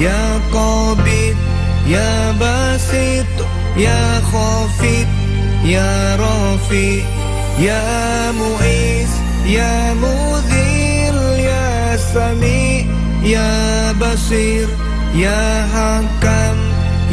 Ya Qabid, Ya Basit, Ya Khafid, Ya Rafi, Ya Mu'iz, Ya Mudhil, Ya Sami, Ya Basir, Ya Hakam,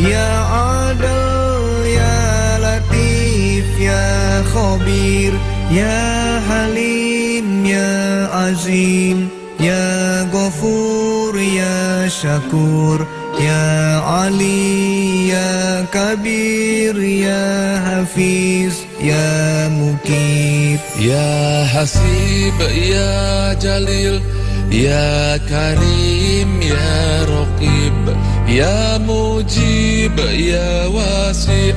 Ya Adil, Ya Latif, Ya Khabir, Ya Halim, Ya Azim, Ya Ghafur, Ya Syakur, Ya Ali, Ya Kabir, Ya Hafiz, Ya Mukib, Ya Hasib, Ya Jalil, Ya Karim, Ya Raqib, Ya Mujib, Ya Wasi',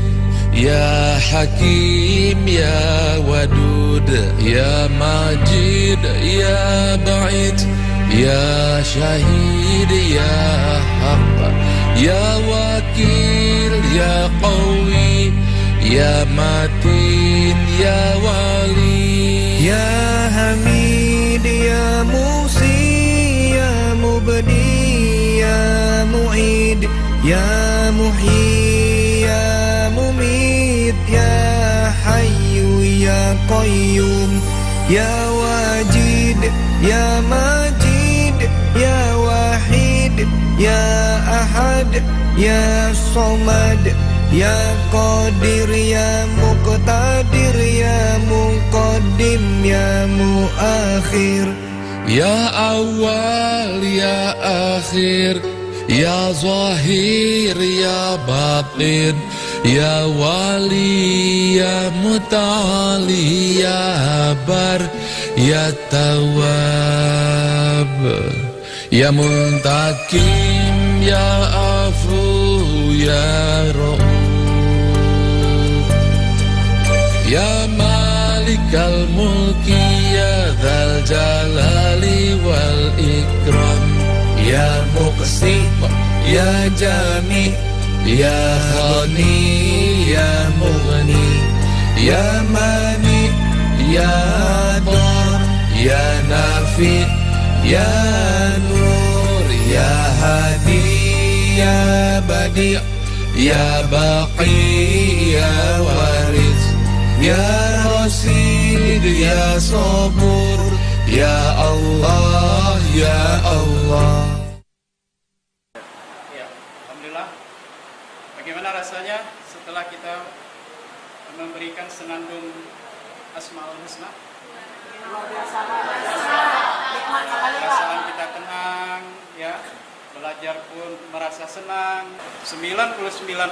Ya Hakim, Ya Wadud, Ya Majid, Ya Ba'id, Ya Syahid, Ya Haq, Ya Wakil, Ya Qawi, Ya Matin, Ya Wali, Ya Hamid, Ya Musi, Ya Mubdi, Ya Mu'id, Ya Muhyi, Ya Mumit, Ya Hayyu, Ya Qayyum, Ya Wajid, Ya Majid, Ya Wahid, Ya Ahad, Ya Somad, Ya Qadir, Ya Muqtadir, Ya Muqaddim, Ya Muakhir, Ya Awal, Ya Akhir, Ya Zahir, Ya Batin, Ya Wali, Ya Muta'ali, Ya Bar, Ya Tawab, Ya Muntakim, Ya Afu, Ya Ra'uf, Ya Malikal Mulki, Ya Dzal Jalali wal Ikram, Ya Muqsi, Ya Jami, Ya Ghani, Ya Mughni, Ya Mani, Ya Dar, Ya Nafi, Ya Nur, Ya Hadi, Ya Badi', Ya Baqi, Ya Waris, Ya Rasid, Ya Sabur, Ya Allah, Ya Allah. Ya, alhamdulillah. Bagaimana rasanya setelah kita memberikan senandung Asmaul Husna? Perasaan kita tenang, ya. Belajar pun merasa senang. 99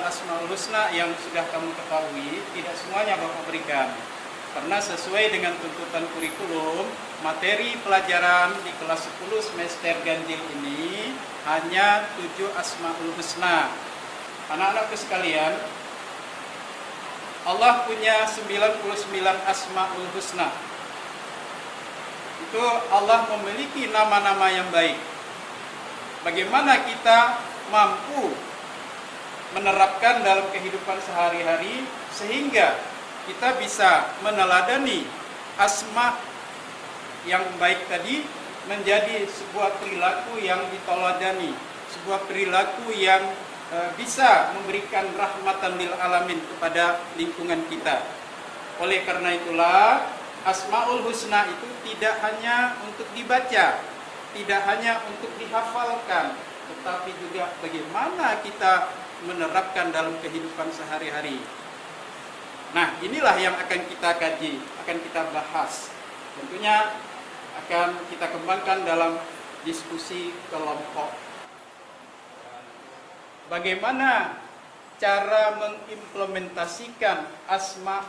Asmaul Husna yang sudah kamu ketahui, tidak semuanya Bapak berikan. Karena sesuai dengan tuntutan kurikulum, materi pelajaran di kelas 10 semester ganjil ini hanya 7 Asmaul Husna. Anak-anakku sekalian, Allah punya 99 Asmaul Husna. Itu Allah memiliki nama-nama yang baik. Bagaimana kita mampu menerapkan dalam kehidupan sehari-hari sehingga kita bisa meneladani asma yang baik tadi menjadi sebuah perilaku yang diteladani, sebuah perilaku yang bisa memberikan rahmatan lil alamin kepada lingkungan kita. Oleh karena itulah Asmaul Husna itu tidak hanya untuk dibaca, tidak hanya untuk dihafalkan, tetapi juga bagaimana kita menerapkan dalam kehidupan sehari-hari. Nah, inilah yang akan kita kaji, akan kita bahas. Tentunya akan kita kembangkan dalam diskusi kelompok. Bagaimana cara mengimplementasikan asma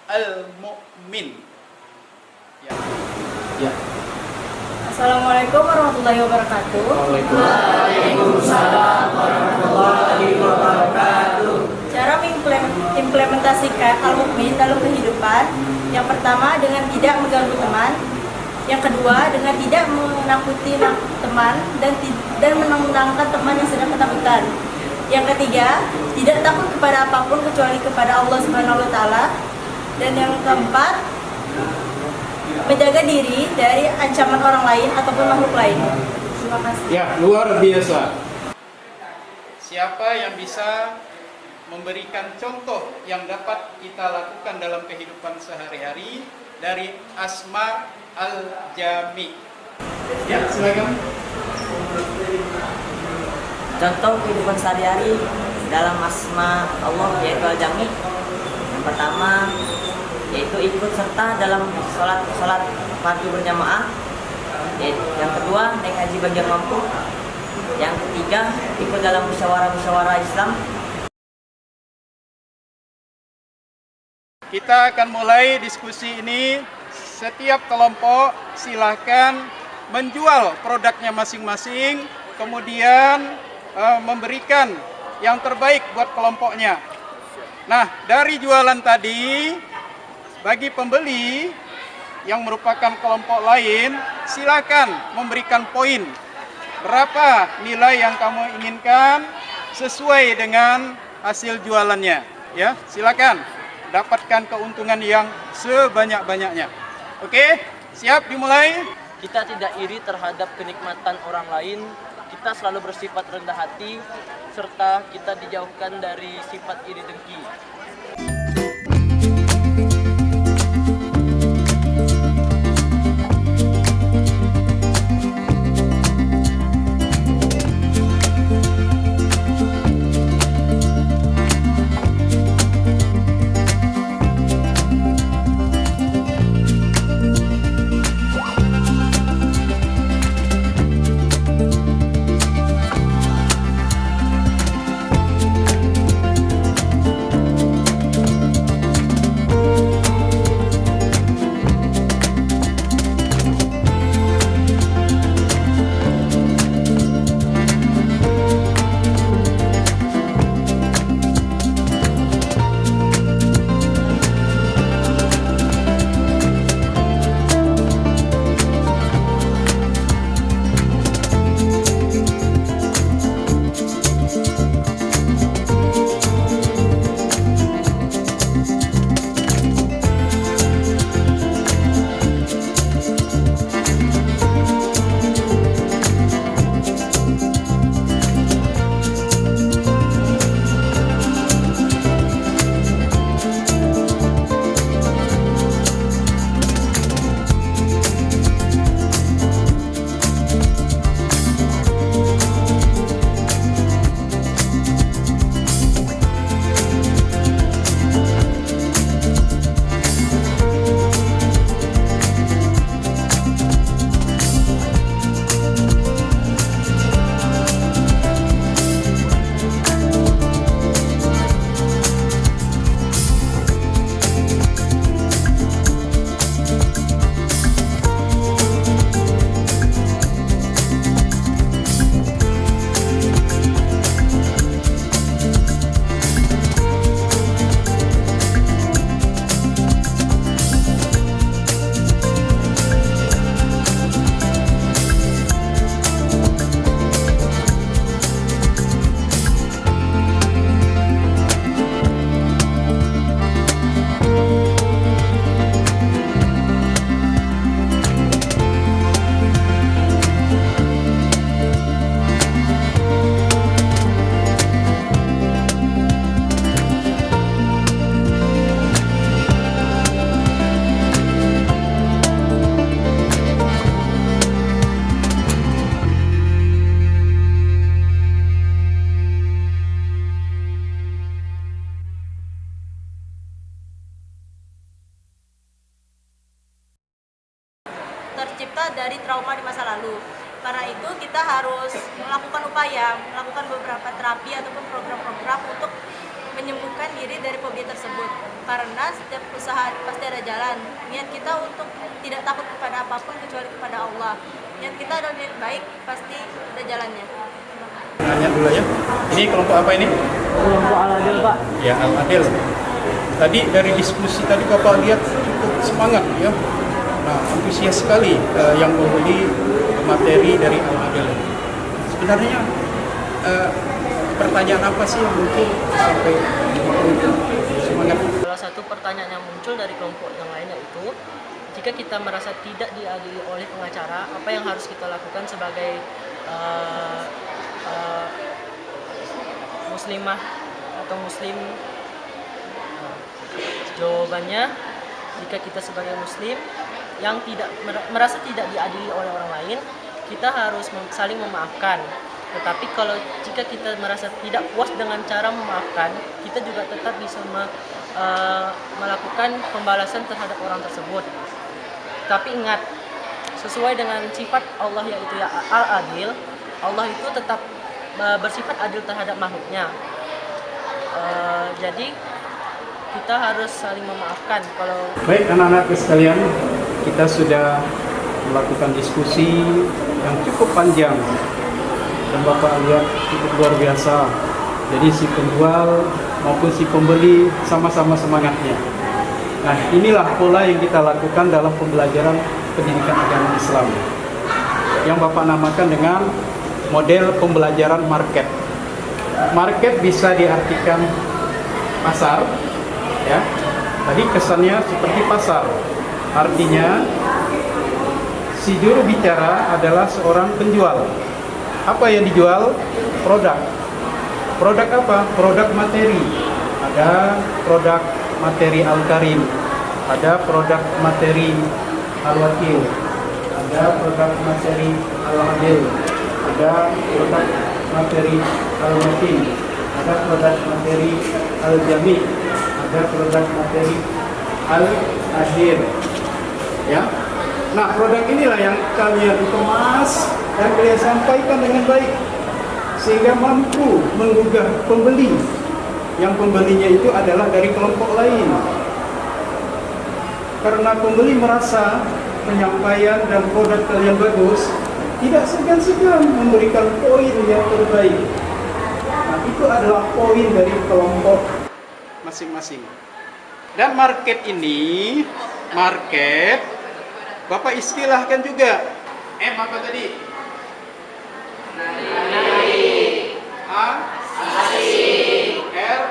al-mu'min? Ya. Assalamualaikum warahmatullahi wabarakatuh. Waalaikumsalam warahmatullahi wabarakatuh. Cara mengimplementasikan al-mu'min dalam kehidupan. Yang pertama, dengan tidak mengganggu teman. Yang kedua, dengan tidak menakuti teman dan menenangkan teman yang sedang ketakutan. Yang ketiga, tidak takut kepada apapun kecuali kepada Allah Subhanahu wa taala. Dan yang keempat, menjaga diri dari ancaman orang lain ataupun makhluk lain. Terima kasih. Ya, luar biasa. Siapa yang bisa memberikan contoh yang dapat kita lakukan dalam kehidupan sehari-hari dari Asma Al-Jami? Ya, silakan. Contoh kehidupan sehari-hari dalam Asma Allah yaitu Al-Jami. Yang pertama yaitu ikut serta dalam sholat fardu berjamaah. Yang kedua naik haji bagi yang mampu. Yang ketiga ikut dalam musyawarah Islam. Kita akan mulai diskusi ini. Setiap kelompok silahkan menjual produknya masing-masing, kemudian memberikan yang terbaik buat kelompoknya. Nah, dari jualan tadi, bagi pembeli yang merupakan kelompok lain, silakan memberikan poin. Berapa nilai yang kamu inginkan sesuai dengan hasil jualannya. Ya, silakan dapatkan keuntungan yang sebanyak-banyaknya. Oke, siap dimulai? Kita tidak iri terhadap kenikmatan orang lain, kita selalu bersifat rendah hati, serta kita dijauhkan dari sifat iri dengki. tercipta dari trauma di masa lalu. Karena itu kita harus melakukan upaya, melakukan beberapa terapi ataupun program-program untuk menyembuhkan diri dari fobia tersebut. Karena setiap usaha pasti ada jalan. Niat kita untuk tidak takut kepada apapun kecuali kepada Allah. Niat kita adalah niat baik, pasti ada jalannya. Nanya dulu ya. Ini kelompok apa ini? Kelompok Al-Adil, Pak. Ya, Al-Adil. Tadi dari diskusi tadi Bapak lihat cukup semangat ya. Nah, antusias sekali yang membeli materi dari Al-Adil. Sebenarnya pertanyaan apa sih yang muncul sampai semangat? Salah satu pertanyaan yang muncul dari kelompok yang lainnya itu, jika kita merasa tidak diadili oleh pengacara, apa yang harus kita lakukan sebagai muslimah atau muslim? Jawabannya, jika kita sebagai muslim yang merasa tidak diadili oleh orang lain, kita harus saling memaafkan. Tetapi kalau jika kita merasa tidak puas dengan cara memaafkan, kita juga tetap bisa melakukan pembalasan terhadap orang tersebut. Tapi ingat, sesuai dengan sifat Allah yaitu ya al-adil, Allah itu tetap bersifat adil terhadap makhluknya. Jadi kita harus saling memaafkan. Kalau Baik anak-anak sekalian, kita sudah melakukan diskusi yang cukup panjang dan Bapak lihat cukup luar biasa. Jadi si penjual maupun si pembeli sama-sama semangatnya. Nah, inilah pola yang kita lakukan dalam pembelajaran pendidikan agama Islam yang Bapak namakan dengan model pembelajaran market. Market bisa diartikan pasar, ya. Tadi kesannya seperti pasar. Artinya si juru bicara adalah seorang penjual. Apa yang dijual? Produk. Produk apa? Produk materi. Ada produk materi Al-Karim, ada produk materi Al-Wakil, ada produk materi Al-Adil, ada produk materi Al-Matin, ada produk materi Al-Jami, ada produk materi Al-Akhir. Ya. Nah, produk inilah yang kalian kemas dan kalian sampaikan dengan baik sehingga mampu menggugah pembeli, yang pembelinya itu adalah dari kelompok lain. Karena pembeli merasa penyampaian dan produk kalian bagus, tidak segan-segan memberikan poin yang terbaik. Nah, itu adalah poin dari kelompok masing-masing. Dan market ini, Bapak istilahkan juga. Apa tadi? A, R,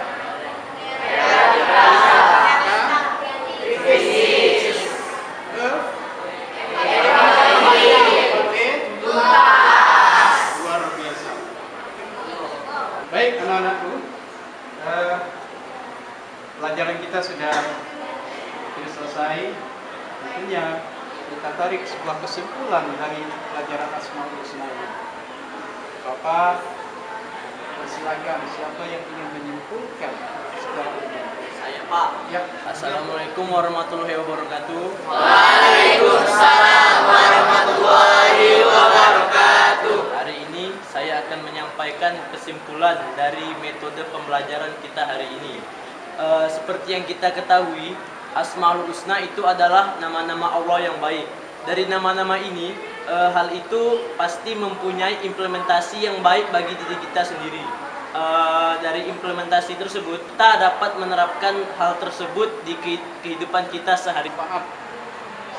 luar biasa. Baik anak-anakku, pelajaran kita sudah selesai. Tentunya kita tarik sebuah kesimpulan dari pelajaran Asmaul Husna ini. Bapak, silakan, siapa yang ingin menyimpulkan secara umum? saya Pak. Ya. Assalamualaikum warahmatullahi wabarakatuh. Waalaikumsalam warahmatullahi wabarakatuh. Hari ini saya akan menyampaikan kesimpulan dari metode pembelajaran kita hari ini. Seperti yang kita ketahui, Asmaul Husna itu adalah nama-nama Allah yang baik. Dari nama-nama ini, hal itu pasti mempunyai implementasi yang baik bagi diri kita sendiri. Dari implementasi tersebut, kita dapat menerapkan hal tersebut di kehidupan kita sehari. Maaf,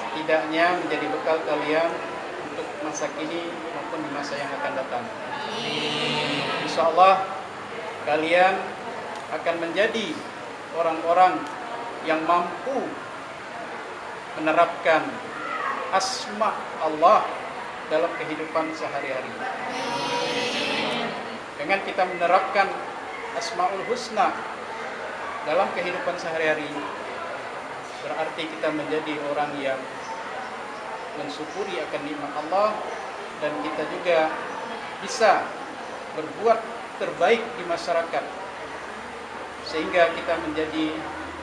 setidaknya menjadi bekal kalian untuk masa kini maupun di masa yang akan datang. Insya Allah kalian akan menjadi orang-orang yang mampu menerapkan asma Allah dalam kehidupan sehari-hari. Dengan kita menerapkan Asmaul Husna dalam kehidupan sehari-hari, berarti kita menjadi orang yang mensyukuri akan nikmat Allah, dan kita juga bisa berbuat terbaik di masyarakat sehingga kita menjadi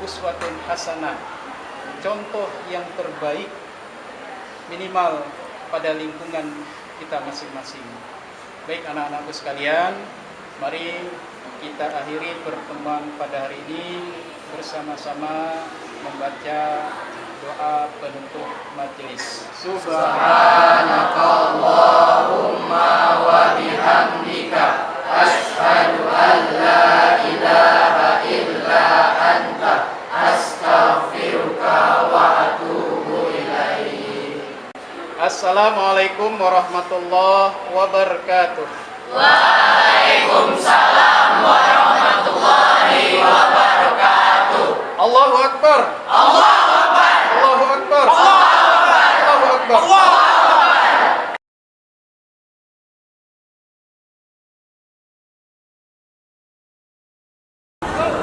uswatun hasanah, contoh yang terbaik minimal pada lingkungan kita masing-masing. Baik anak-anakku sekalian, mari kita akhiri pertemuan pada hari ini bersama-sama membaca doa penutup majelis. Subhanakallahumma wa bihamdika asyhadu an la ilaha illa anta astaghfiruka wa atubu ilaik. Assalamualaikum warahmatullahi wabarakatuh. Waalaikumsalam warahmatullahi wabarakatuh. Allahu Akbar. Allahu Akbar. Allahu Akbar. Allahu Akbar. Allahu Akbar. Allahu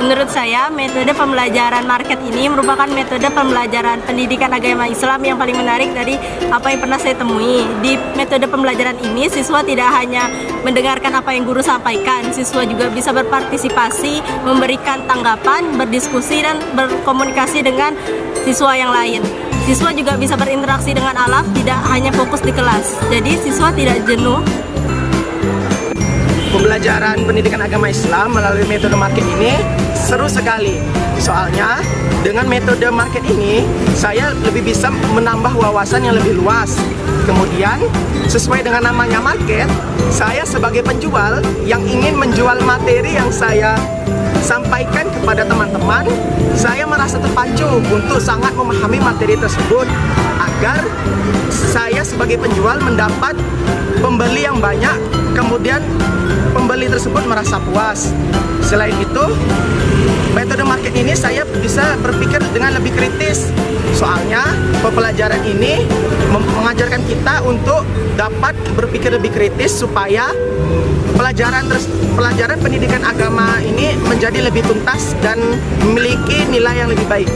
Menurut saya, metode pembelajaran market ini merupakan metode pembelajaran pendidikan agama Islam yang paling menarik dari apa yang pernah saya temui. Di metode pembelajaran ini, siswa tidak hanya mendengarkan apa yang guru sampaikan, siswa juga bisa berpartisipasi, memberikan tanggapan, berdiskusi, dan berkomunikasi dengan siswa yang lain. Siswa juga bisa berinteraksi dengan alam, tidak hanya fokus di kelas. Jadi siswa tidak jenuh. Pembelajaran pendidikan agama Islam melalui metode market ini seru sekali. Soalnya dengan metode market ini saya lebih bisa menambah wawasan yang lebih luas. Kemudian sesuai dengan namanya market, saya sebagai penjual yang ingin menjual materi yang saya sampaikan kepada teman-teman, saya merasa terpacu untuk sangat memahami materi tersebut agar saya sebagai penjual mendapat pembeli yang banyak, kemudian pembeli tersebut merasa puas. Selain itu, metode market ini saya bisa berpikir dengan lebih kritis. Soalnya pembelajaran ini mengajarkan kita untuk dapat berpikir lebih kritis supaya pelajaran pendidikan agama ini menjadi lebih tuntas dan memiliki nilai yang lebih baik.